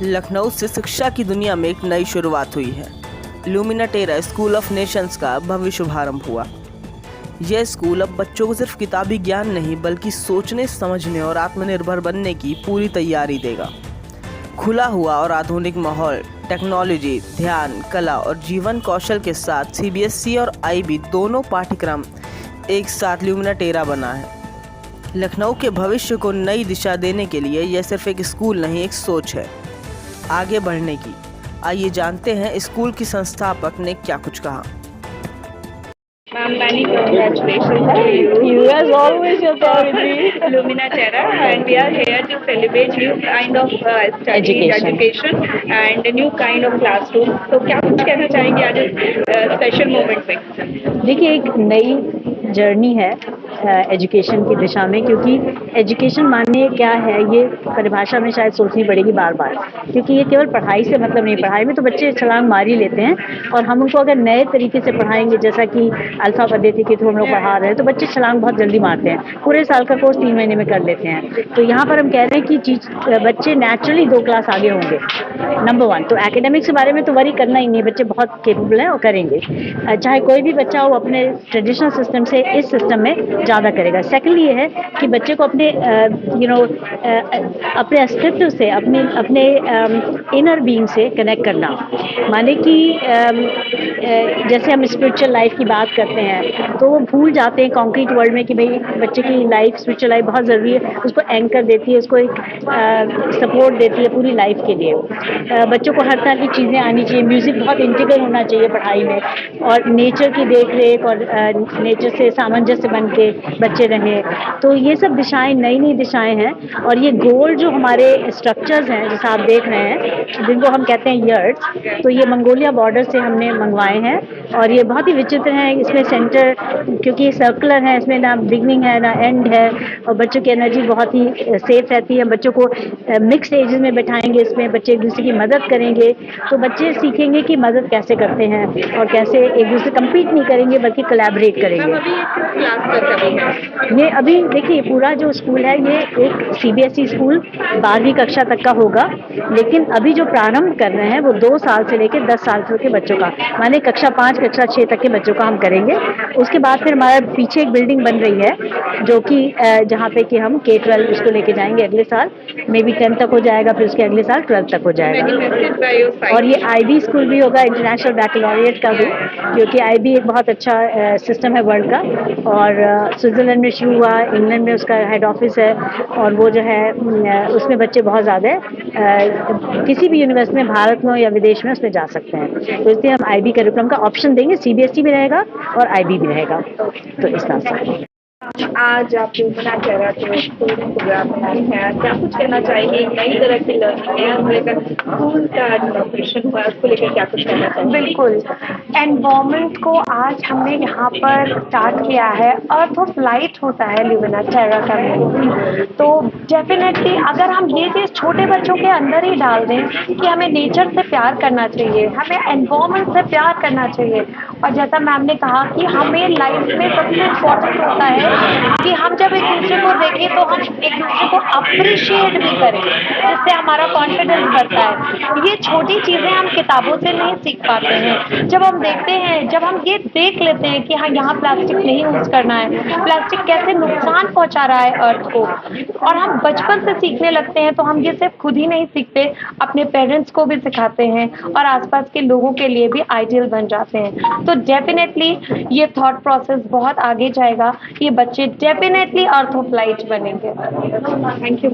लखनऊ से शिक्षा की दुनिया में एक नई शुरुआत हुई है। लुमिना टेरा स्कूल ऑफ नेशंस का भव्य शुभारंभ हुआ। यह स्कूल अब बच्चों को सिर्फ किताबी ज्ञान नहीं बल्कि सोचने, समझने और आत्मनिर्भर बनने की पूरी तैयारी देगा। खुला हुआ और आधुनिक माहौल, टेक्नोलॉजी, ध्यान, कला और जीवन कौशल के साथ सीबीएसई और आईबी दोनों पाठ्यक्रम एक साथ लुमिना टेरा बना है। लखनऊ के भविष्य को नई दिशा देने के लिए यह सिर्फ एक स्कूल नहीं, एक सोच है आगे बढ़ने की। आइए जानते हैं स्कूल की संस्थापक ने क्या कुछ कहा। Ma'am, many congratulations to you. You as always, your authority. Lumina Terra, and we are here to celebrate new kind of study, education and a new kind of classroom. तो क्या कुछ कहना चाहेंगे आज इस स्पेशल मोमेंट में? देखिए, एक नई जर्नी है एजुकेशन की दिशा में, क्योंकि एजुकेशन माने क्या है ये परिभाषा में शायद सोचनी पड़ेगी बार बार, क्योंकि ये केवल पढ़ाई से मतलब नहीं। पढ़ाई में तो बच्चे छलांग मार ही लेते हैं, और हम उनको अगर नए तरीके से पढ़ाएंगे, जैसा कि अल्फा पद्धति के थ्रू हम लोग पढ़ा रहे हैं, तो बच्चे छलांग बहुत जल्दी मारते हैं। पूरे साल का कोर्स 3 महीने में कर लेते हैं। तो यहाँ पर हम कह रहे हैं कि बच्चे नेचुरली 2 क्लास आगे होंगे, नंबर 1। तो एकेडमिक्स के बारे में तो वरी करना ही नहीं, बच्चे बहुत केपेबल हैं और करेंगे। चाहे कोई भी बच्चा हो, अपने ट्रेडिशनल सिस्टम से इस सिस्टम में ज़्यादा करेगा। सेकेंडली ये है कि बच्चे को अपने अपने अस्तित्व से, अपने इनर बीइंग से कनेक्ट करना, माने कि जैसे हम स्पिरिचुअल लाइफ की बात करते हैं तो वो भूल जाते हैं कॉन्क्रीट वर्ल्ड में कि भाई बच्चे की लाइफ, स्पिरिचुअल लाइफ बहुत ज़रूरी है, उसको एंकर देती है, उसको एक सपोर्ट देती है पूरी लाइफ के लिए। बच्चों को हर तरह की चीज़ें आनी चाहिए। म्यूज़िक बहुत इंटीग्रल होना चाहिए पढ़ाई में, और नेचर की देख रेख और नेचर से सामंजस्य बन के बच्चे रहें। तो ये सब दिशाएं नई दिशाएं हैं, और ये गोल जो हमारे स्ट्रक्चर्स हैं जैसा आप देख रहे हैं, जिनको हम कहते हैं यर्ड्स, तो ये मंगोलिया बॉर्डर से हमने मंगवाए हैं, और ये बहुत ही विचित्र हैं। इसमें सेंटर, क्योंकि ये सर्कुलर है, इसमें ना बिगनिंग है ना एंड है, और बच्चों की एनर्जी बहुत ही सेफ रहती है। बच्चों को मिक्स एजेस में बैठाएंगे, इसमें बच्चे एक दूसरे की मदद करेंगे, तो बच्चे सीखेंगे कि मदद कैसे करते हैं और कैसे एक दूसरे कम्पीट नहीं करेंगे बल्कि कोलैबोरेट करेंगे। ये अभी देखिए, पूरा जो स्कूल है ये एक सीबीएसई स्कूल 12वीं कक्षा तक का होगा, लेकिन अभी जो प्रारंभ कर रहे हैं वो 2 साल से लेकर 10 साल तक के बच्चों का, माने कक्षा 5 कक्षा 6 तक के बच्चों का हम करेंगे। उसके बाद फिर हमारा पीछे एक बिल्डिंग बन रही है जो कि जहाँ पे कि हम K-12 उसको लेके जाएंगे अगले साल, मे बी 10 तक हो जाएगा, फिर उसके अगले साल 12 तक हो जाएगा। और ये आईबी स्कूल भी होगा, इंटरनेशनल बैकलॉरिएट का भी, क्योंकि आईबी एक बहुत अच्छा सिस्टम है वर्ल्ड का, और स्विट्जरलैंड में शुरू हुआ, इंग्लैंड में उसका हेड ऑफिस है, और वो जो है उसमें बच्चे बहुत ज़्यादा किसी भी यूनिवर्सिटी में, भारत में या विदेश में, उसमें जा सकते हैं। तो इसलिए हम आईबी करिकुलम का ऑप्शन देंगे, सीबीएसई भी रहेगा और आईबी भी रहेगा। तो इस तरह से आज आप लुमिना टेरा के प्रोग्राम बनाए हैं, क्या कुछ कहना चाहेंगे? नई तरह की लर्निंग है, उसको लेकर स्कूल का इनॉग्रेशन हुआ, उसको लेकर क्या कुछ कहना चाहेंगे? बिल्कुल, एनवायरनमेंट को आज हमने यहाँ पर स्टार्ट किया है। अर्थ ऑफ लाइट होता है लुमिना टेरा का मीनिंग। तो डेफिनेटली अगर हम ये चीज़ छोटे बच्चों के अंदर ही डाल दें कि हमें नेचर से प्यार करना चाहिए, हमें एनवायरनमेंट से प्यार करना चाहिए, और जैसा मैम ने कहा कि हमें लाइफ में सबसे इम्पोर्टेंट होता है कि हम जब एक दूसरे को देखें तो हम एक दूसरे को अप्रिशिएट भी करें, जिससे हमारा कॉन्फिडेंस बढ़ता है। ये छोटी चीज़ें हम किताबों से नहीं सीख पाते हैं। जब हम देखते हैं, जब हम ये देख लेते हैं कि हाँ, यहाँ प्लास्टिक नहीं यूज़ करना है, प्लास्टिक कैसे नुकसान पहुँचा रहा है अर्थ को, और हम बचपन से सीखने लगते हैं, तो हम ये सिर्फ खुद ही नहीं सीखते, अपने पेरेंट्स को भी सिखाते हैं और आसपास के लोगों के लिए भी आइडियल बन जाते हैं। तो डेफिनेटली ये थॉट प्रोसेस बहुत आगे जाएगा। ये बच्चे डेफिनेटली अर्थ ऑफ लाइट बनेंगे। Thank you.